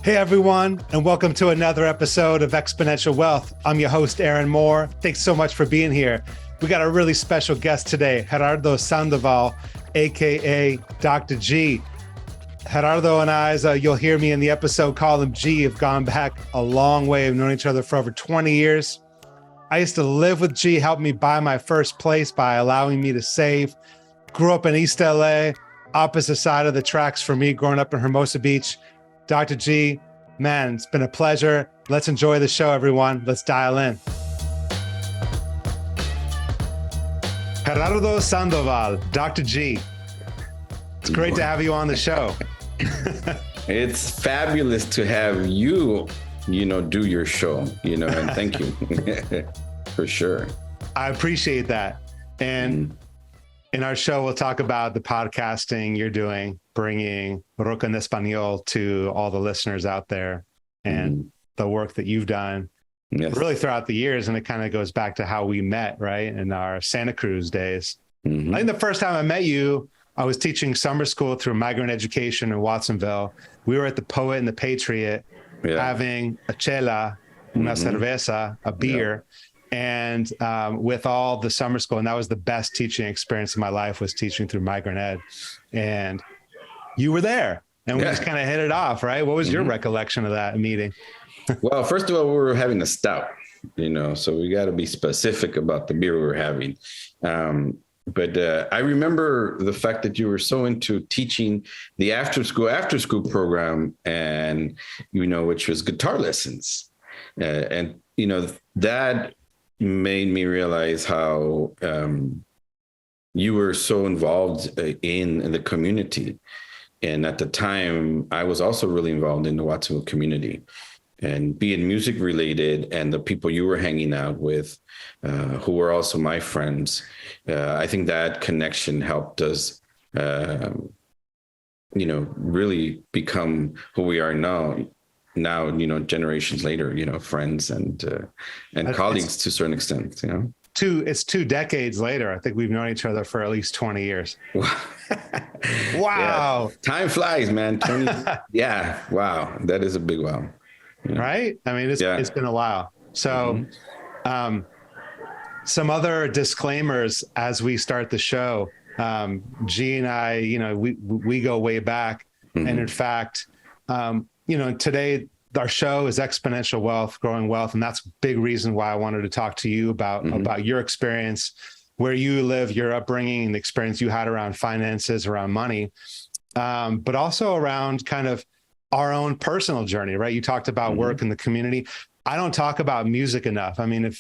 Hey everyone, and welcome to another episode of Exponential Wealth. I'm your host, Aaron Moore. Thanks so much for being here. We got a really special guest today, Gerardo Sandoval, aka Dr. G. Gerardo and I, as you'll hear me in the episode, call him G, have gone back a long way. We've known each other for over 20 years. I used to live with G, helped me buy my first place by allowing me to save. Grew up in East LA, opposite side of the tracks for me, growing up in Hermosa Beach. Dr. G, man, it's been a pleasure. Let's enjoy the show, everyone. Let's dial in. Gerardo Sandoval, Dr. G. It's great to have you on the show. It's fabulous to have you, do your show, and thank you for sure. I appreciate that. And in our show, we'll talk about the podcasting you're doing, bringing Rock en Español to all the listeners out there and the work that you've done really throughout the years. And it kind of goes back to how we met, right? In our Santa Cruz days. I think the first time I met you, I was teaching summer school through migrant education in Watsonville. We were at the Poet and the Patriot having a chela, una cerveza, a beer. And with all the summer school, and that was the best teaching experience of my life, was teaching through migrant ed. And you were there, and we just kind of hit it off, right? What was your recollection of that meeting? Well, first of all, we were having a stout, so we got to be specific about the beer we were having. But I remember the fact that you were so into teaching the after school program, and which was guitar lessons, and that made me realize how you were so involved in the community. And at the time, I was also really involved in the Watsonville community, and being music related, and the people you were hanging out with, who were also my friends. I think that connection helped us, really become who we are now, generations later, friends and colleagues to a certain extent, It's 2 decades later. I think we've known each other for at least 20 years. Wow. Yeah. Time flies, man. 20. Yeah. Wow. That is a big wow. Right? I mean, it's been a while. So some other disclaimers as we start the show. G and I, we go way back. And in fact, today our show is Exponential Wealth, Growing Wealth. And that's a big reason why I wanted to talk to you about your experience, where you live, your upbringing, and the experience you had around finances, around money, but also around kind of our own personal journey, right? You talked about work in the community. I don't talk about music enough. I mean,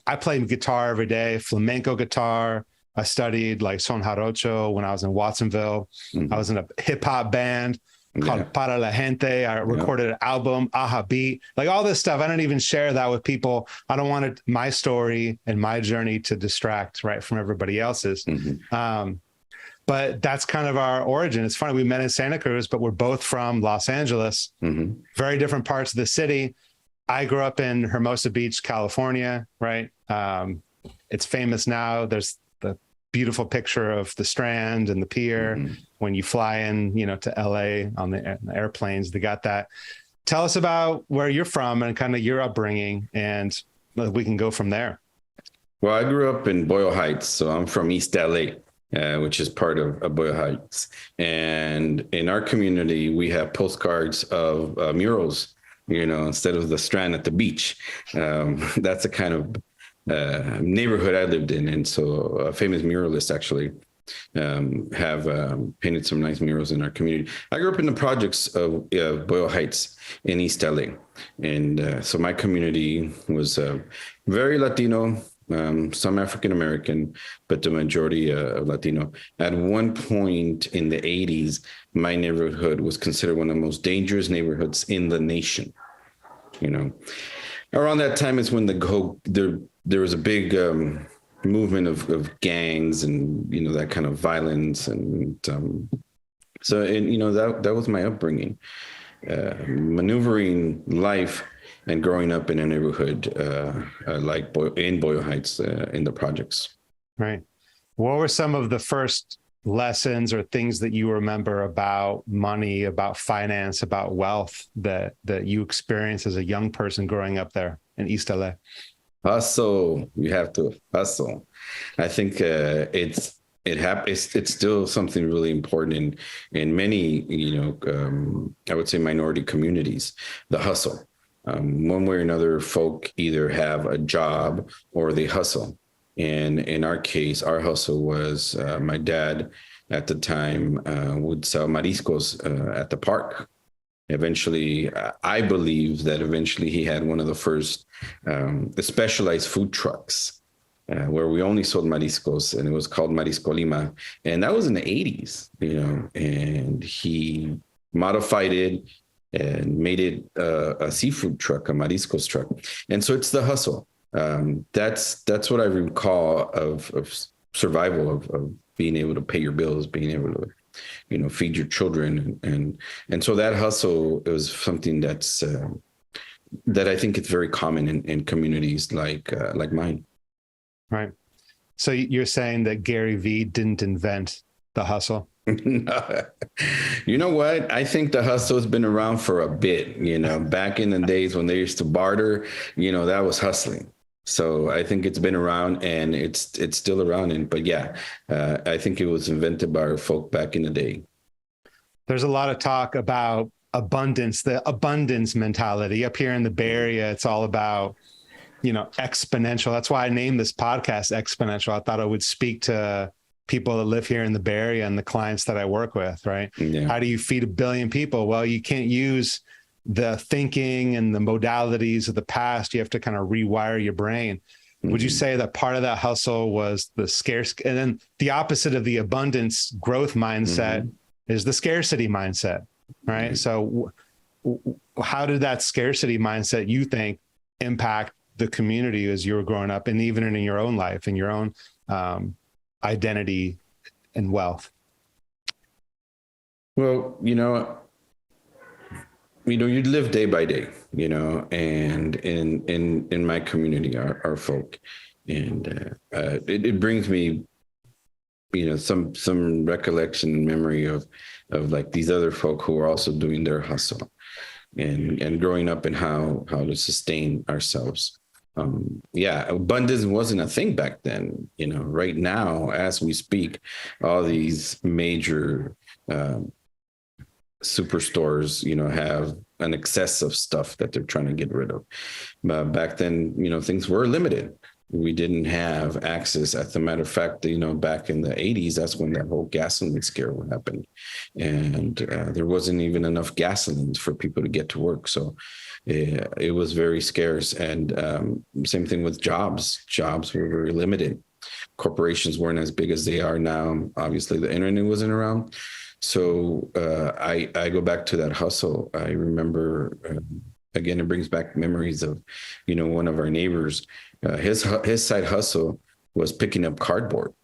I play guitar every day, flamenco guitar. I studied like son jarocho when I was in Watsonville. I was in a hip hop band called Para la Gente. I recorded an album, Aha Beat, like all this stuff. I don't even share that with people. I don't want my story and my journey to distract, right, from everybody else's. But that's kind of our origin. It's funny, we met in Santa Cruz, but we're both from Los Angeles, very different parts of the city. I grew up in Hermosa Beach, California, right? It's famous now. There's the beautiful picture of the Strand and the pier when you fly in, to LA on the airplanes. They got that. Tell us about where you're from and kind of your upbringing, and we can go from there. Well, I grew up in Boyle Heights, so I'm from East LA, which is part of Boyle Heights. And in our community, we have postcards of murals, instead of the Strand at the beach. That's the kind of neighborhood I lived in. And so a famous muralist actually have painted some nice murals in our community. I grew up in the projects of Boyle Heights in East LA. And so my community was very Latino, some African-American, but the majority of Latino. At one point in the 80s, my neighborhood was considered one of the most dangerous neighborhoods in the nation. Around that time is when there was a big movement of gangs and, that kind of violence. And that was my upbringing, maneuvering life and growing up in a neighborhood in Boyle Heights in the projects. Right. What were some of the first lessons or things that you remember about money, about finance, about wealth that you experienced as a young person growing up there in East LA? Hustle. You have to hustle. I think it's still something really important in many, I would say minority communities, the hustle. One way or another, folk either have a job or they hustle. And in our case, our hustle was my dad at the time would sell mariscos at the park. Eventually, I believe that eventually he had one of the first specialized food trucks where we only sold mariscos, and it was called Marisco Lima. And that was in the 80s, and he modified it and made it a seafood truck, a mariscos truck. And so it's the hustle. That's what I recall of survival, of being able to pay your bills, being able to, feed your children. And so that hustle is something that I think it's very common in communities like mine. Right. So you're saying that Gary Vee didn't invent the hustle? No. You know what? I think the hustle has been around for a bit, back in the days when they used to barter, that was hustling. So I think it's been around and it's still around. But yeah, I think it was invented by our folk back in the day. There's a lot of talk about abundance, the abundance mentality up here in the Bay Area. It's all about, exponential. That's why I named this podcast Exponential. I thought it would speak to people that live here in the Bay Area and the clients that I work with, right? Yeah. How do you feed 1 billion people? Well, you can't use the thinking and the modalities of the past. You have to kind of rewire your brain. Mm-hmm. Would you say that part of that hustle was the scarce, and then the opposite of the abundance growth mindset is the scarcity mindset, right? Mm-hmm. So how did that scarcity mindset, you think, impact the community as you were growing up, and even in your own life and your own identity and wealth? Well, you live day by day, and in my community, our folk, and it brings me, some recollection and memory of like these other folk who are also doing their hustle, and growing up and how to sustain ourselves. Abundance wasn't a thing back then. Right now, as we speak, all these major superstores, have an excess of stuff that they're trying to get rid of. But back then, things were limited. We didn't have access. As a matter of fact, back in the 80s, that's when that whole gasoline scare happened. And there wasn't even enough gasoline for people to get to work. So it was very scarce. And same thing with jobs. Jobs were very limited. Corporations weren't as big as they are now. Obviously, the internet wasn't around. So I go back to that hustle. I remember, again, it brings back memories of, one of our neighbors. His side hustle was picking up cardboard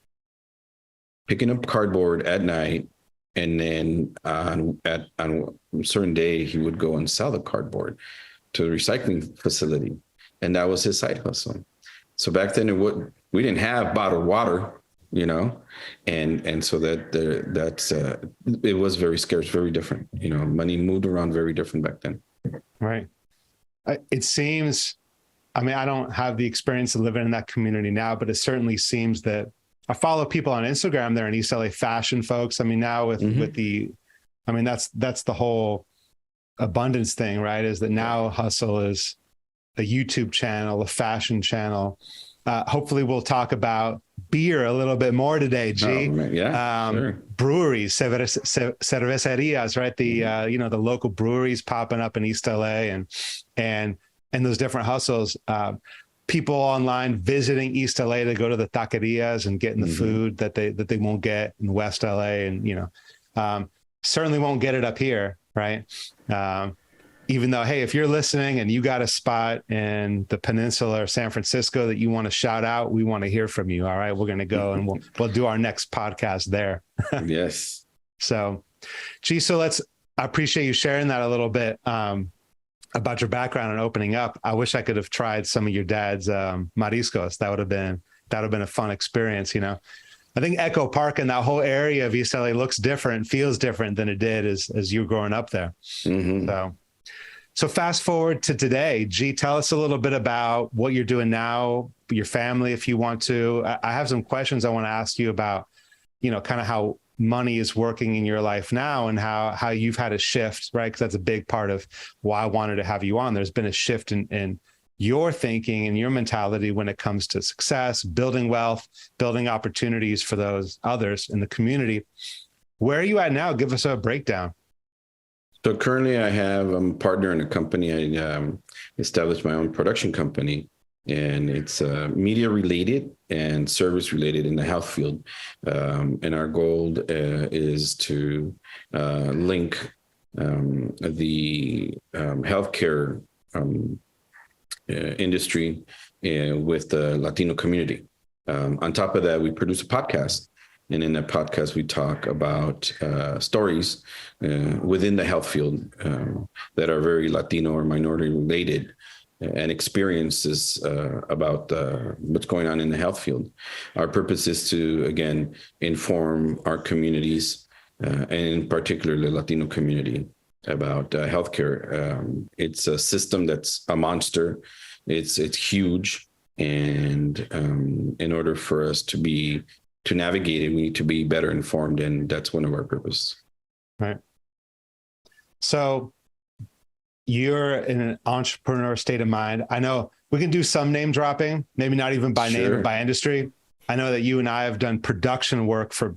at night. And then on a certain day, he would go and sell the cardboard to the recycling facility. And that was his side hustle. So back then we didn't have bottled water, and so that's it was very scarce, very different. Money moved around very different back then. Right. It seems, I don't have the experience of living in that community now, but it certainly seems that I follow people on Instagram there in East LA, fashion folks. Now with the, that's the whole abundance thing, right? Is that now hustle is a YouTube channel, a fashion channel. Hopefully we'll talk about beer a little bit more today, G. Sure. Breweries, cervecerias, right? The local breweries popping up in East LA and those different hustles. People online visiting East LA to go to the taquerias and getting the food that they won't get in West LA, and certainly won't get it up here, right? Even though, hey, if you're listening and you got a spot in the peninsula or San Francisco that you want to shout out, we want to hear from you. All right, we're going to go and we'll do our next podcast there. Yes. So, I appreciate you sharing that a little bit about your background and opening up. I wish I could have tried some of your dad's mariscos. That would have been a fun experience, I think Echo Park and that whole area of East LA looks different, feels different than it did as you were growing up there. Mm-hmm. So fast forward to today. G, tell us a little bit about what you're doing now, your family, if you want to. I have some questions I want to ask you about, kind of how money is working in your life now and how you've had a shift, right? Because that's a big part of why I wanted to have you on. There's been a shift in your thinking and your mentality when it comes to success, building wealth, building opportunities for those others in the community. Where are you at now? Give us a breakdown. So currently I'm a partner in a company. I established my own production company, and it's media related and service related in the health field. And our goal is to link the healthcare industry with the Latino community. On top of that, we produce a podcast. And in that podcast, we talk about stories within the health field that are very Latino or minority related, and experiences about what's going on in the health field. Our purpose is to, again, inform our communities, and in particular the Latino community, about healthcare. It's a system that's a monster. It's huge. And in order for us to navigate it, we need to be better informed, and that's one of our purposes. Right. So you're in an entrepreneur state of mind. I know we can do some name dropping, maybe not even by name, but by industry. I know that you and I have done production work for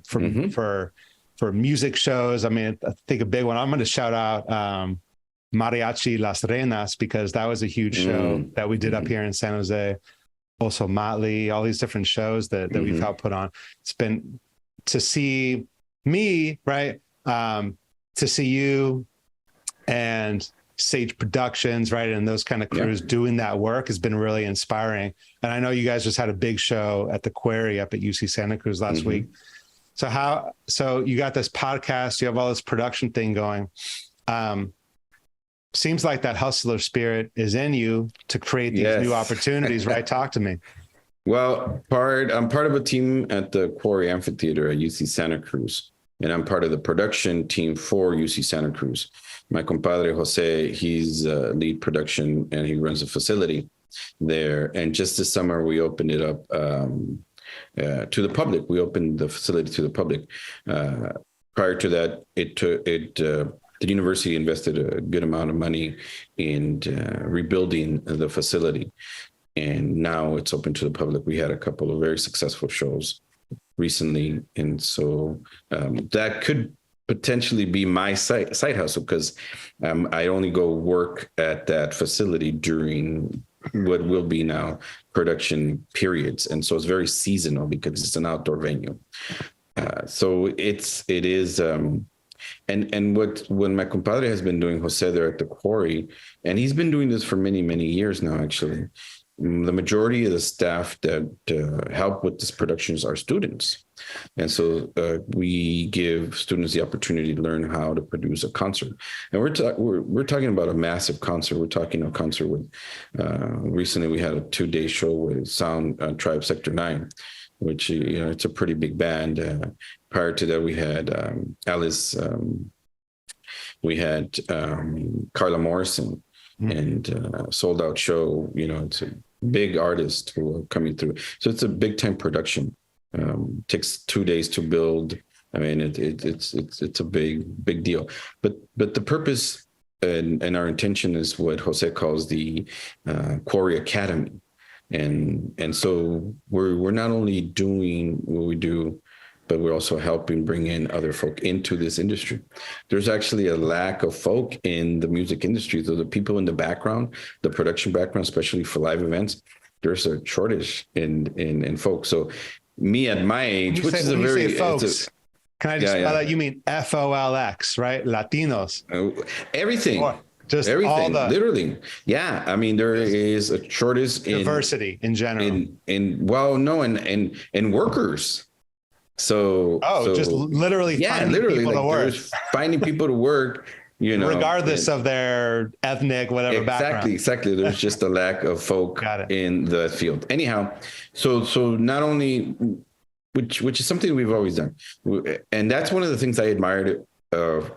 music shows. I mean, I think a big one. I'm going to shout out Mariachi Las Reinas, because that was a huge show that we did up here in San Jose. Also Motley, all these different shows that we've helped put on. It's been to see me, right? To see you and Sage Productions, right? And those kind of crews doing that work has been really inspiring. And I know you guys just had a big show at the Quarry up at UC Santa Cruz last week. So you got this podcast, you have all this production thing going. Seems like that hustler spirit is in you to create these new opportunities, right? Talk to me. Well, I'm part of a team at the Quarry Amphitheater at UC Santa Cruz, and I'm part of the production team for UC Santa Cruz. My compadre Jose, he's lead production, and he runs a facility there. And just this summer, we opened it up to the public. We opened the facility to the public. Prior to that, the university invested a good amount of money in rebuilding the facility, and now it's open to the public. We had a couple of very successful shows recently, and so that could potentially be my side hustle, because I only go work at that facility during what will be now production periods, and so it's very seasonal because it's an outdoor venue. So it is. And what my compadre has been doing, Jose, there at the Quarry, and he's been doing this for many, many years now, actually. The majority of the staff that help with this productions are students. And so we give students the opportunity to learn how to produce a concert. And we're talking about a massive concert. We're talking a concert with, recently we had a 2-day show with Sound Tribe Sector 9, which, it's a pretty big band. Prior to that, we had Alice, we had Carla Morrison, and sold out show. It's a big artist who are coming through. So it's a big time production. Takes 2 days to build. I mean, it's a big deal. But the purpose and our intention is what Jose calls the Quarry Academy. And so we're not only doing what we do, but we're also helping bring in other folk into this industry. There's actually a lack of folk in the music industry. So the people in the background, the production background, especially for live events, there's a shortage in folk. So me at my age, which is a very folks, can I just spell that? You mean FOLX, right? Latinos. Everything. Or just everything, literally. Yeah. I mean, there is a shortage in diversity in general. In workers. So just literally finding people to work. Finding people to work, regardless of their ethnic, whatever background. Exactly. There's just a lack of folk in the field. Anyhow, so not only which is something we've always done. And that's one of the things I admired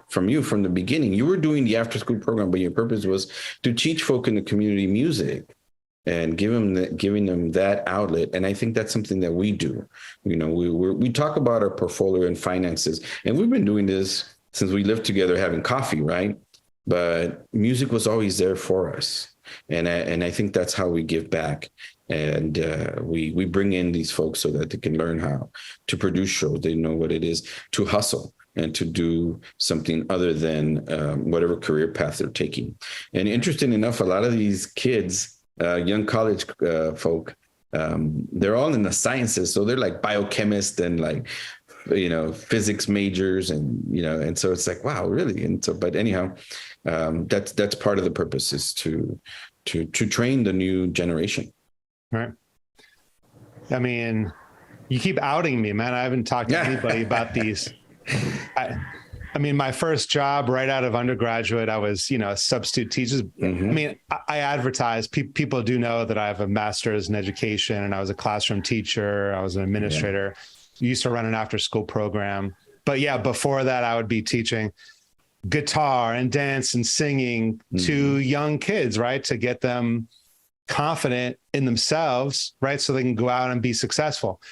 from you from the beginning. You were doing the after school program, but your purpose was to teach folk in the community music and giving them that outlet. And I think that's something that we do. You know, we talk about our portfolio and finances, and we've been doing this since we lived together having coffee, right? But music was always there for us. And I think that's how we give back. And we bring in these folks so that they can learn how to produce shows. They know what it is to hustle and to do something other than whatever career path they're taking. And interesting enough, a lot of these kids, young college folk, they're all in the sciences. So they're like biochemists and like, you know, physics majors and, you know, and so it's like, wow, really? And so, but anyhow, that's part of the purpose is to train the new generation. Right. I mean, you keep outing me, man. I haven't talked to anybody about these. I mean, my first job right out of undergraduate, I was, you know, a substitute teacher. Mm-hmm. I mean, I advertise. People do know that I have a master's in education, and I was a classroom teacher. I was an administrator. Yeah. Used to run an after-school program. But yeah, before that, I would be teaching guitar and dance and singing to young kids, right, to get them confident in themselves, right, so they can go out and be successful.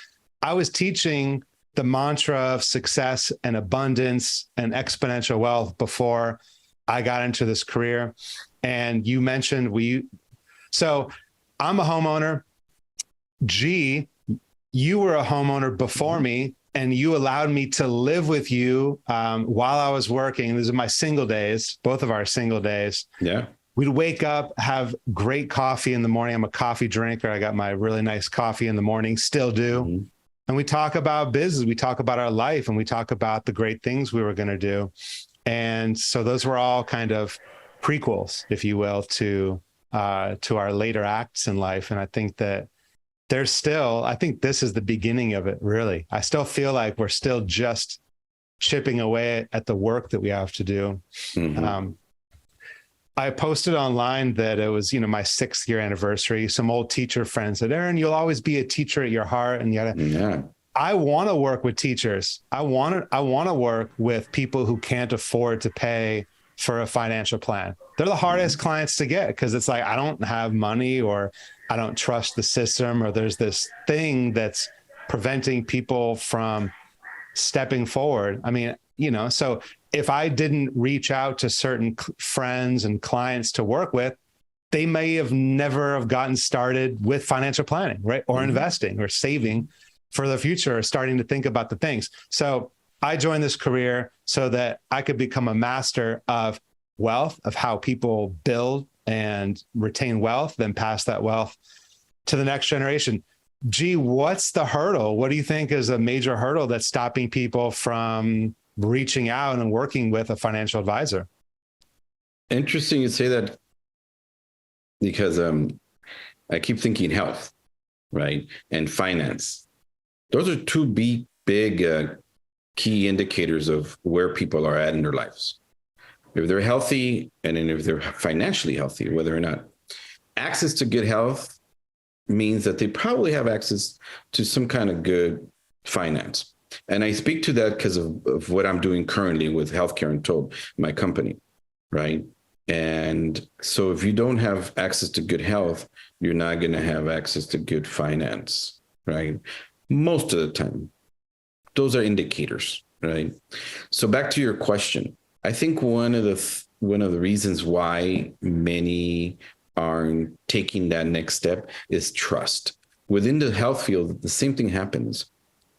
I was teaching the mantra of success and abundance and exponential wealth before I got into this career. And you mentioned so I'm a homeowner. G, you were a homeowner before me, and you allowed me to live with you while I was working. These are my single days, both of our single days. Yeah. We'd wake up, have great coffee in the morning. I'm a coffee drinker. I got my really nice coffee in the morning, still do. Mm-hmm. And we talk about business, we talk about our life, and we talk about the great things we were going to do. And so those were all kind of prequels, if you will, to our later acts in life. And I think that I think this is the beginning of it, really. I still feel like we're still just chipping away at the work that we have to do. Mm-hmm. I posted online that it was, you know, my 6th year anniversary. Some old teacher friends said, Aaron, you'll always be a teacher at your heart. And I want to work with teachers. I want to work with people who can't afford to pay for a financial plan. They're the hardest clients to get, because it's like, I don't have money, or I don't trust the system, or there's this thing that's preventing people from stepping forward. I mean, you know, so if I didn't reach out to certain friends and clients to work with, they may have never have gotten started with financial planning, right? Or investing or saving for the future, or starting to think about the things. So I joined this career so that I could become a master of wealth, of how people build and retain wealth, then pass that wealth to the next generation. Gee, what's the hurdle? What do you think is a major hurdle that's stopping people from reaching out and working with a financial advisor? Interesting you say that, because I keep thinking health, right, and finance. Those are two big key indicators of where people are at in their lives. If they're healthy, and then if they're financially healthy, whether or not. Access to good health means that they probably have access to some kind of good finance. And I speak to that because of what I'm doing currently with Healthcare Untold, my company, right? And so if you don't have access to good health, you're not going to have access to good finance, right? Most of the time. Those are indicators, right? So back to your question. I think one of the reasons why many aren't taking that next step is trust. Within the health field, the same thing happens.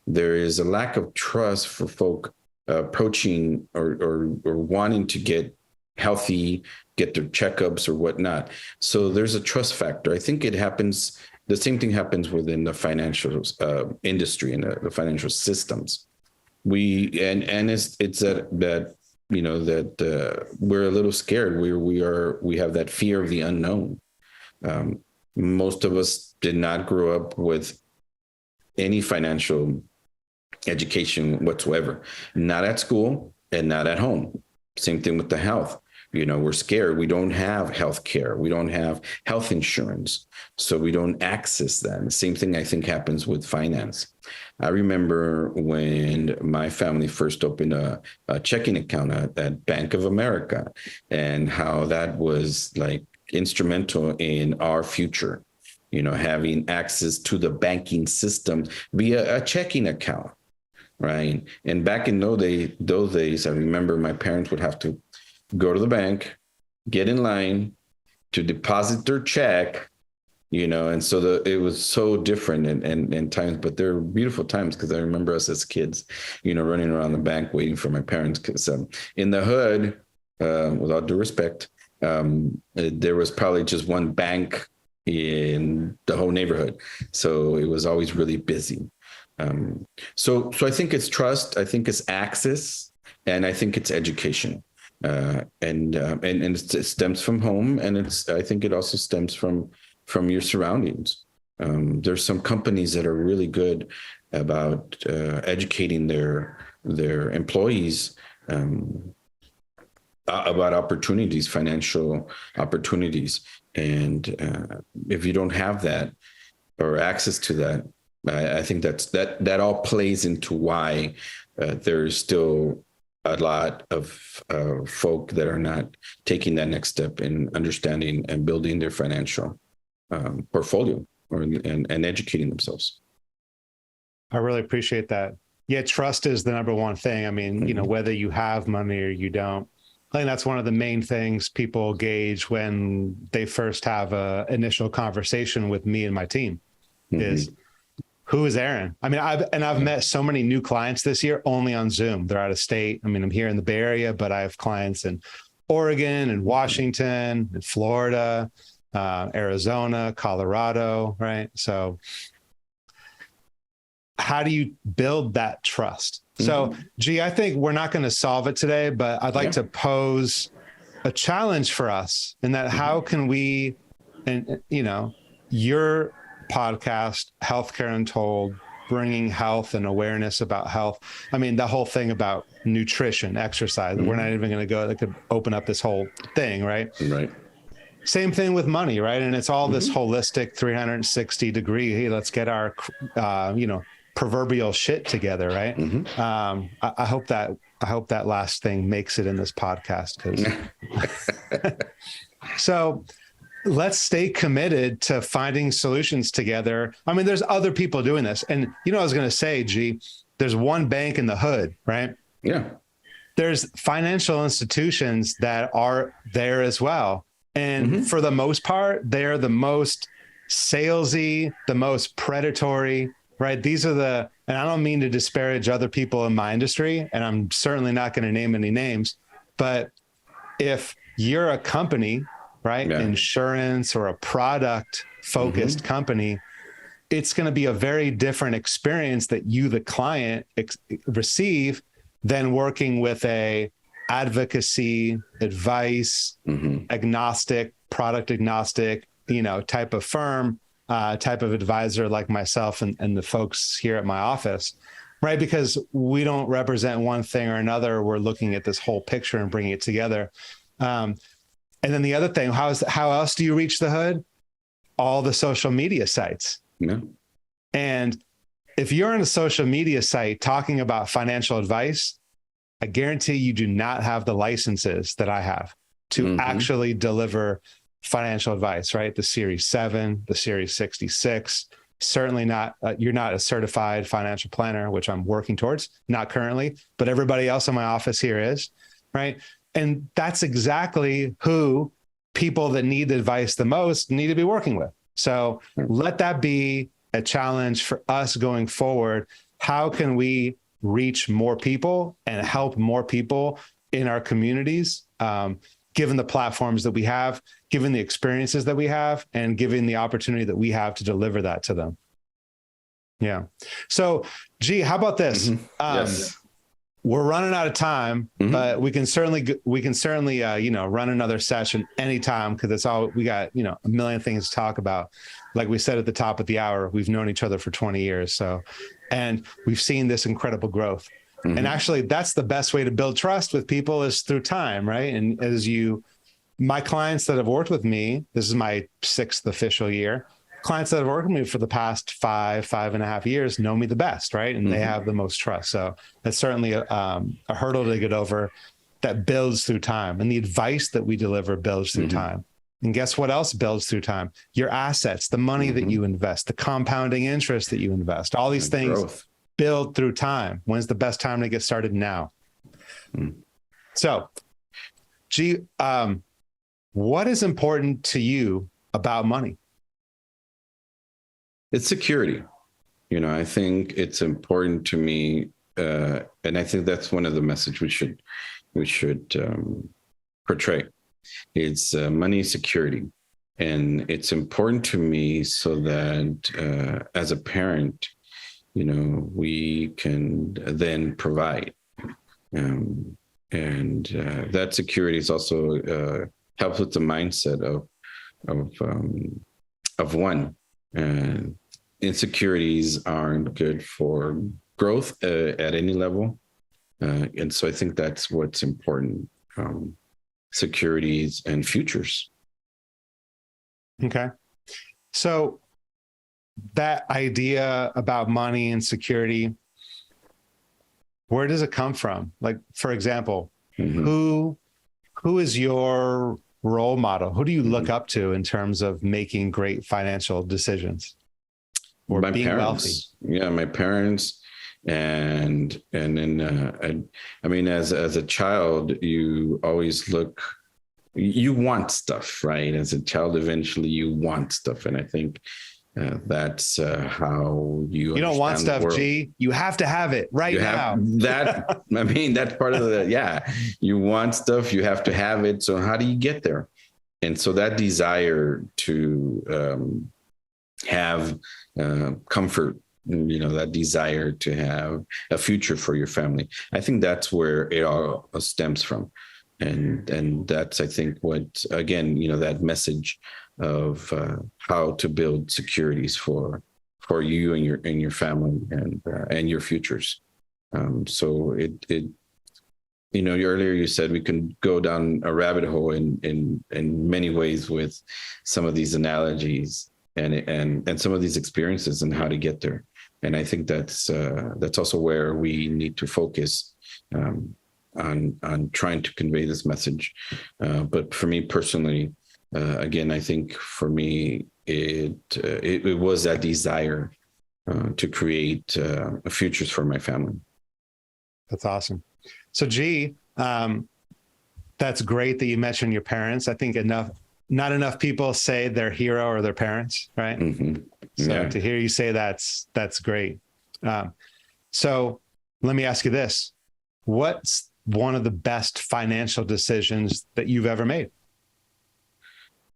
There is a lack of trust for folk approaching or wanting to get healthy, get their checkups or whatnot. So there's a trust factor. I think it happens. The same thing happens within the financial industry and the financial systems. It's that you know, that we're a little scared. We have that fear of the unknown. Most of us did not grow up with any financial education whatsoever, not at school and not at home. Same thing with the health. We're scared. We don't have health care. We don't have health insurance. So we don't access that. The same thing I think happens with finance. I remember when my family first opened a checking account at Bank of America, and how that was like instrumental in our future, having access to the banking system via a checking account, right? And back in those days, I remember my parents would have to go to the bank, get in line to deposit their check, and so it was so different and times, but they're beautiful times, because I remember us as kids, running around the bank waiting for my parents, because in the hood, with all due respect, there was probably just one bank in the whole neighborhood. So it was always really busy. So I think it's trust, I think it's access, and I think it's education. And it stems from home, and I think it also stems from your surroundings. There's some companies that are really good about educating their employees about opportunities, financial opportunities. And if you don't have that or access to that, I think that all plays into why there's still a lot of folk that are not taking that next step in understanding and building their financial portfolio and educating themselves. I really appreciate that. Yeah, trust is the number one thing. I mean, whether you have money or you don't, I think that's one of the main things people gauge when they first have a initial conversation with me and my team is, who is Aaron? I mean, I've met so many new clients this year only on Zoom. They're out of state. I mean, I'm here in the Bay Area, but I have clients in Oregon and Washington and Florida, Arizona, Colorado, right? So how do you build that trust? So, I think we're not going to solve it today, but I'd like to pose a challenge for us in that how can we, and your podcast, Healthcare Untold, bringing health and awareness about health. I mean, the whole thing about nutrition, exercise, we're not even going to go, that could open up this whole thing, right? Right. Same thing with money, right? And it's all this holistic 360 degree. Hey, let's get our, proverbial shit together, right? I hope that last thing makes it in this podcast, because so let's stay committed to finding solutions together. I mean, there's other people doing this, and I was going to say, there's one bank in the hood, right? Yeah. There's financial institutions that are there as well, and for the most part, they're the most salesy, the most predatory. Right. These are and I don't mean to disparage other people in my industry, and I'm certainly not going to name any names, but if you're a company, right, insurance or a product focused company, it's going to be a very different experience that you, the client, receive than working with a advocacy, advice, agnostic, product agnostic, type of firm. Type of advisor like myself and the folks here at my office, right? Because we don't represent one thing or another. We're looking at this whole picture and bringing it together. And then the other thing, how else do you reach the hood? All the social media sites. Yeah. And if you're on a social media site talking about financial advice, I guarantee you do not have the licenses that I have to actually deliver financial advice, right? The Series 7, the Series 66, certainly not, you're not a certified financial planner, which I'm working towards, not currently, but everybody else in my office here is, right? And that's exactly who people that need the advice the most need to be working with. So let that be a challenge for us going forward. How can we reach more people and help more people in our communities, given the platforms that we have, given the experiences that we have, and given the opportunity that we have to deliver that to them. Yeah. So, how about this? Yes. We're running out of time, but we can certainly, run another session anytime, because it's all we got, a million things to talk about. Like we said at the top of the hour, we've known each other for 20 years. So, and we've seen this incredible growth. And actually, that's the best way to build trust with people is through time, right? And my clients that have worked with me, this is my 6th official year. Clients that have worked with me for the past 5.5 years know me the best, right? And they have the most trust. So that's certainly a hurdle to get over that builds through time. And the advice that we deliver builds through time. And guess what else builds through time? Your assets, the money that you invest, the compounding interest that you invest, all these things build through time. When's the best time to get started? Now. So, G, what is important to you about money? It's security. I think it's important to me, and I think that's one of the message we should portray. It's money security, and it's important to me so that as a parent, we can then provide, and that security is also helps with the mindset of one. And insecurities aren't good for growth at any level. And so I think that's what's important, securities and futures. Okay. So that idea about money and security, where does it come from? Like, for example, who is your role model? Who do you look up to in terms of making great financial decisions or my being parents. wealthy? Yeah, my parents. And then, I mean, as a child, you always you want stuff, right? As a child, eventually you want stuff. And I think that's how you don't want stuff, G. You have to have it right now. That, I mean, that's part of you want stuff, you have to have it. So how do you get there? And so that desire to have comfort, that desire to have a future for your family, I think that's where it all stems from. And that's, I think, what, again, that message of how to build securities for you and your family and your futures. So earlier you said we can go down a rabbit hole in many ways with some of these analogies and some of these experiences and how to get there. And I think that's also where we need to focus on trying to convey this message. But for me personally, again, I think for me, it was that desire to create futures for my family. That's awesome. So, G, that's great that you mentioned your parents. I think not enough people say their hero or their parents, right? So to hear you say that's great. So let me ask you this. What's one of the best financial decisions that you've ever made?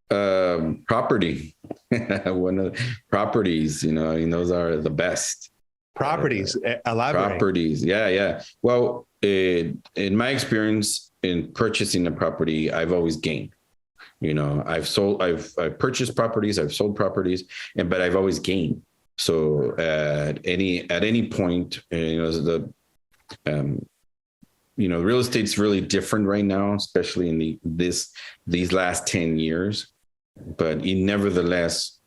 Property. One of the properties, those are the best. Properties, elaborate. Properties, yeah. Well, in my experience in purchasing a property, I've always gained. I've purchased properties, I've sold properties, but I've always gained. So at any point, real estate's really different right now, especially in these last 10 years. But nevertheless,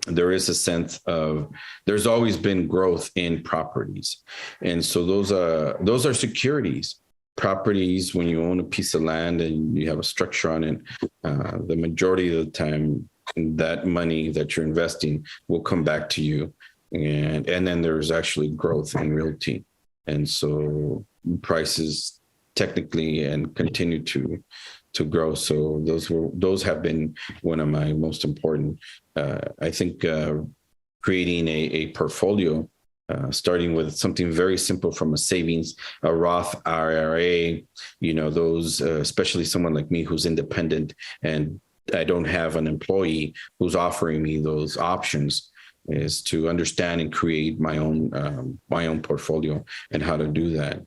there is a sense of there's always been growth in properties, and so those are securities. Properties, when you own a piece of land and you have a structure on it, the majority of the time, that money that you're investing will come back to you, and then there's actually growth in realty, and so prices technically and continue to grow. So those have been one of my most important. I think creating a portfolio. Starting with something very simple from a savings, a Roth IRA, those, especially someone like me who's independent and I don't have an employee who's offering me those options, is to understand and create my own portfolio and how to do that.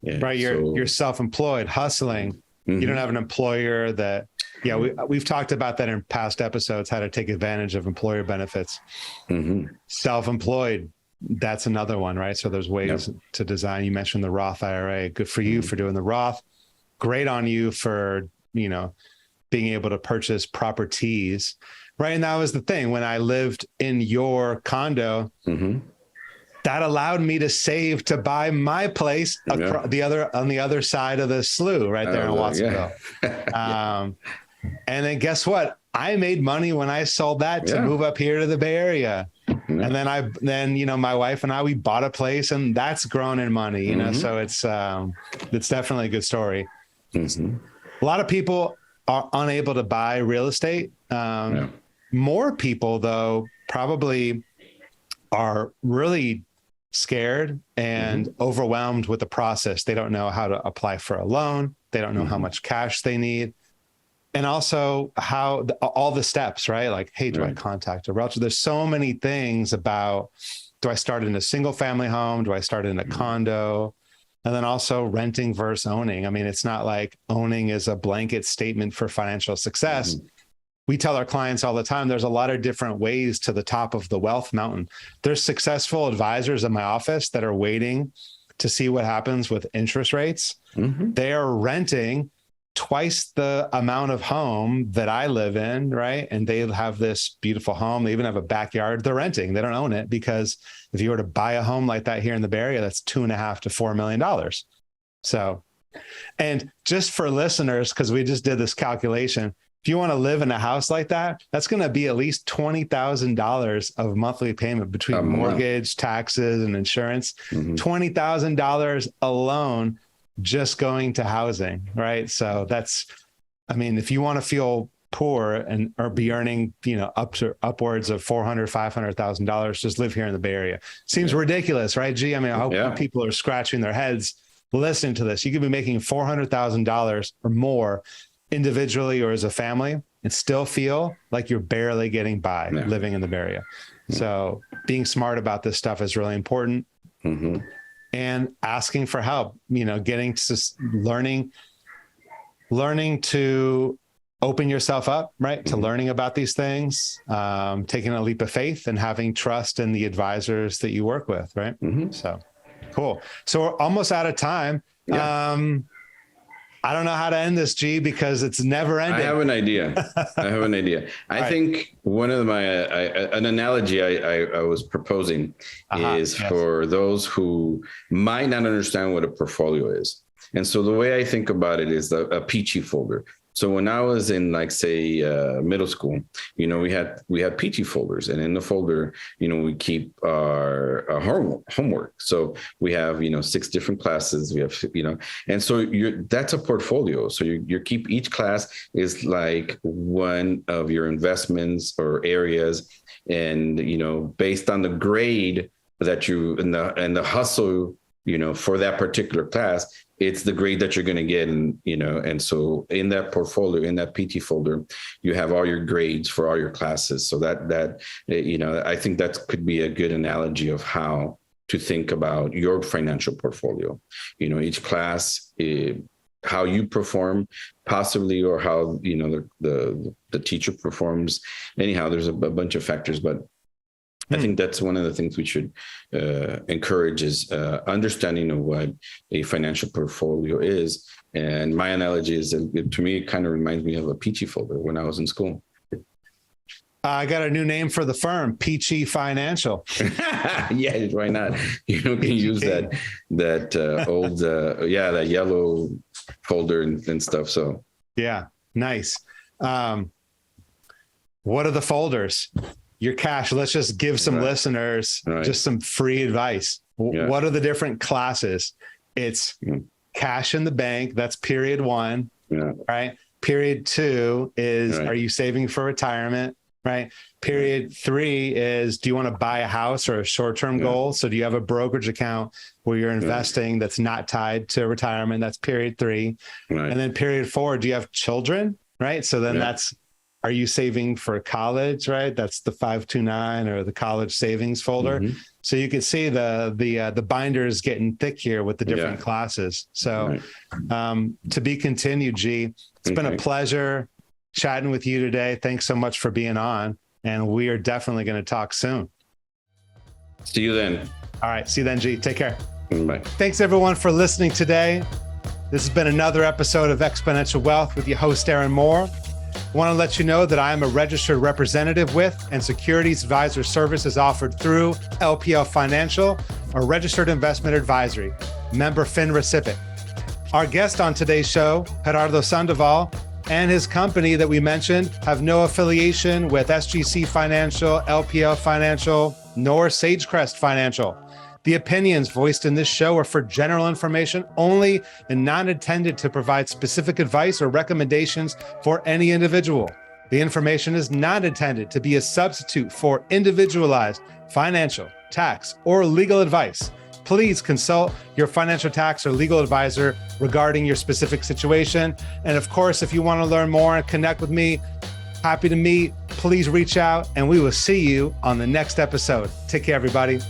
Yeah, right. You're self-employed, hustling. You don't have an employer that, we've talked about that in past episodes, how to take advantage of employer benefits. Self-employed. that's another one, right? So there's ways to design. You mentioned the Roth IRA. Good for you for doing the Roth. Great on you for, being able to purchase properties, right? And that was the thing. When I lived in your condo, that allowed me to save to buy my place on the other side of the slough, right there in Watsonville. And then guess what? I made money when I sold that to move up here to the Bay Area. And then my wife and I, we bought a place, and that's grown in money, so it's definitely a good story. A lot of people are unable to buy real estate. More people, though, probably are really scared and overwhelmed with the process. They don't know how to apply for a loan. They don't know how much cash they need. And also how all the steps, right? Like, hey, do I contact a realtor? There's so many things about, do I start in a single family home? Do I start in a condo? And then also renting versus owning. I mean, it's not like owning is a blanket statement for financial success. We tell our clients all the time, there's a lot of different ways to the top of the wealth mountain. There's successful advisors in my office that are waiting to see what happens with interest rates. They are renting twice the amount of home that I live in, right? And they have this beautiful home. They even have a backyard. They're renting. They don't own it, because if you were to buy a home like that here in the Bay Area, that's $2.5 to $4 million. So, and just for listeners, because we just did this calculation, if you want to live in a house like that, that's going to be at least $20,000 of monthly payment between mortgage, taxes, and insurance. $20,000 alone just going to housing, right? So if you want to feel poor or be earning, upwards of $400,000, $500,000, just live here in the Bay Area. Seems ridiculous, right, G? I mean, I hope people are scratching their heads listening to this. You could be making $400,000 or more individually or as a family and still feel like you're barely getting by living in the Bay Area. So being smart about this stuff is really important. And asking for help, getting to learning to open yourself up, right? To learning about these things, taking a leap of faith and having trust in the advisors that you work with, right? So cool. So we're almost out of time. I don't know how to end this, G, because it's never ending. I have an idea. I think one of an analogy I was proposing is for those who might not understand what a portfolio is. And so the way I think about it is a peachy folder. So when I was in, like, say, middle school, we had peachy folders, and in the folder, we keep our homework. So we have, 6 different classes. We have, and so that's a portfolio. So you keep, each class is like one of your investments or areas, and based on the grade that you and the hustle, for that particular class, it's the grade that you're going to get. And so in that portfolio, in that PT folder, you have all your grades for all your classes. So that I think that could be a good analogy of how to think about your financial portfolio. Each class, how you perform possibly, or how, the teacher performs. Anyhow, there's a bunch of factors, but I think that's one of the things we should encourage is understanding of what a financial portfolio is. And my analogy is, to me, it kind of reminds me of a peachy folder when I was in school. I got a new name for the firm, Peachy Financial. Yeah, why not? You can use that old, that yellow folder and stuff. So yeah, nice. What are the folders? Your cash. Let's just give some listeners just some free advice. What are the different classes? It's cash in the bank. That's period 1, right? Period 2 is, are you saving for retirement, right? Period 3 is, do you want to buy a house or a short-term goal? So do you have a brokerage account where you're investing that's not tied to retirement? That's period 3. And then period 4, do you have children, right? So then that's, are you saving for college, right? That's the 529 or the college savings folder. So you can see the binder is getting thick here with the different classes. So to be continued, G. It's been a pleasure chatting with you today. Thanks so much for being on. And we are definitely going to talk soon. See you then. All right. See you then, G. Take care. Bye. Thanks, everyone, for listening today. This has been another episode of Exponential Wealth with your host, Aaron Moore. I want to let you know that I am a registered representative with and securities advisor services offered through LPL Financial, a registered investment advisory, member FINRA SIPC. Our guest on today's show, Gerardo Sandoval, and his company that we mentioned have no affiliation with SGC Financial, LPL Financial, nor Sagecrest Financial. The opinions voiced in this show are for general information only and not intended to provide specific advice or recommendations for any individual. The information is not intended to be a substitute for individualized financial, tax, or legal advice. Please consult your financial, tax, or legal advisor regarding your specific situation. And of course, if you want to learn more and connect with me, happy to meet. Please reach out and we will see you on the next episode. Take care, everybody.